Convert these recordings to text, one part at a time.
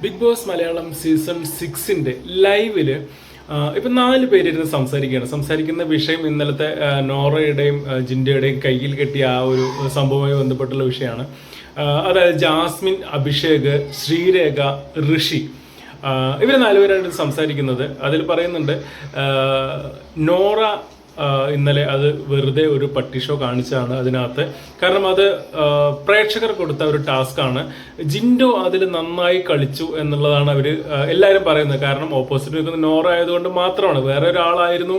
Big boss Malayalam season 6 ലൈവില് ഇപ്പം 4 പേരിരുന്ന് സംസാരിക്കുന്ന വിഷയം ഇന്നലത്തെ നോറയുടെയും ജിൻഡയുടെയും കയ്യിൽ കെട്ടിയ ആ ഒരു സംഭവവുമായി ബന്ധപ്പെട്ടുള്ള വിഷയമാണ്. അതായത് ജാസ്മിൻ, അഭിഷേക്, ശ്രീരേഖ, ഋഷി ഇവർ 4 പേരാണ് സംസാരിക്കുന്നത്. അതിൽ പറയുന്നുണ്ട് നോറ ഇന്നലെ അത് വെറുതെ ഒരു പട്ടി ഷോ കാണിച്ചതാണ് അതിനകത്ത്. കാരണം അത് പ്രേക്ഷകർ കൊടുത്ത ഒരു ടാസ്ക്കാണ്. ജിൻഡോ അതിൽ നന്നായി കളിച്ചു എന്നുള്ളതാണ് അവർ എല്ലാവരും പറയുന്നത്. കാരണം ഓപ്പോസിറ്റ് നിൽക്കുന്ന നോറ ആയതുകൊണ്ട് മാത്രമാണ്. വേറെ ഒരാളായിരുന്നു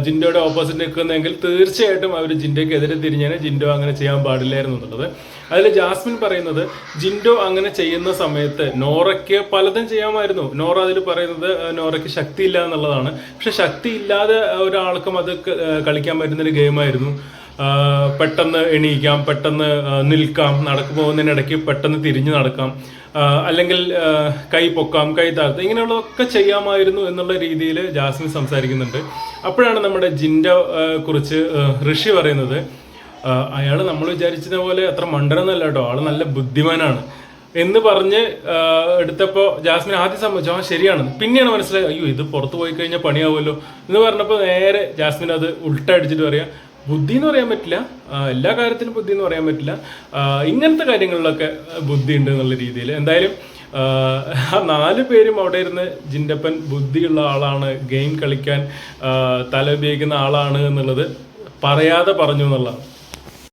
ജിൻഡോയുടെ ഓപ്പോസിറ്റ് നിൽക്കുന്നതെങ്കിൽ തീർച്ചയായിട്ടും അവർ ജിൻഡോയ്ക്കെതിരെ തിരിഞ്ഞാൽ ജിൻഡോ അങ്ങനെ ചെയ്യാൻ പാടില്ലായിരുന്നു എന്നുള്ളത്. അതിൽ ജാസ്മിൻ പറയുന്നത് ജിൻഡോ അങ്ങനെ ചെയ്യുന്ന സമയത്ത് നോറയ്ക്ക് പലതും ചെയ്യാമായിരുന്നു. നോറ അതിൽ പറയുന്നത് നോറയ്ക്ക് ശക്തിയില്ല എന്നുള്ളതാണ്. പക്ഷെ ശക്തി ഇല്ലാതെ ഒരാൾക്കും അത് കളിക്കാൻ പറ്റുന്നൊരു ഗെയിമായിരുന്നു. പെട്ടെന്ന് എണീക്കാം, പെട്ടെന്ന് നിൽക്കാം, നടക്കു പോകുന്നതിനിടയ്ക്ക് പെട്ടെന്ന് തിരിഞ്ഞു നടക്കാം, അല്ലെങ്കിൽ കൈ പൊക്കാം, കൈ താഴ്ത്താം, ഇങ്ങനെയുള്ളതൊക്കെ ചെയ്യാമായിരുന്നു എന്നുള്ള രീതിയിൽ ജാസ്മിൻ സംസാരിക്കുന്നുണ്ട്. അപ്പോഴാണ് നമ്മുടെ ജിൻഡോ കുറിച്ച് ഋഷി പറയുന്നത്, അയാൾ നമ്മൾ വിചാരിച്ചത് പോലെ അത്ര മണ്ടനൊന്നല്ല കേട്ടോ, ആള് നല്ല ബുദ്ധിമാനാണ് എന്ന് പറഞ്ഞ് എടുത്തപ്പോൾ ജാസ്മിൻ ആദ്യം സമ്മതിച്ചു, ശരിയാണ്. പിന്നെയാണ് മനസ്സിലായി, അയ്യോ ഇത് പുറത്ത് പോയി കഴിഞ്ഞാൽ പണിയാവുമല്ലോ എന്ന് പറഞ്ഞപ്പോൾ നേരെ ജാസ്മിൻ അത് ഉൾട്ടടിച്ചിട്ട് പറയാം, ബുദ്ധി എന്ന് പറയാൻ പറ്റില്ല, എല്ലാ കാര്യത്തിലും ബുദ്ധി എന്ന് പറയാൻ പറ്റില്ല, ഇങ്ങനത്തെ കാര്യങ്ങളിലൊക്കെ ബുദ്ധി ഉണ്ട് എന്നുള്ള രീതിയിൽ. എന്തായാലും 4 പേരും അവിടെ ഇരുന്ന് ജിൻഡപ്പൻ ബുദ്ധിയുള്ള ആളാണ്, ഗെയിം കളിക്കാൻ തല ഉപയോഗിക്കുന്ന ആളാണ് എന്നുള്ളത് പറയാതെ പറഞ്ഞു എന്നുള്ളതാണ്.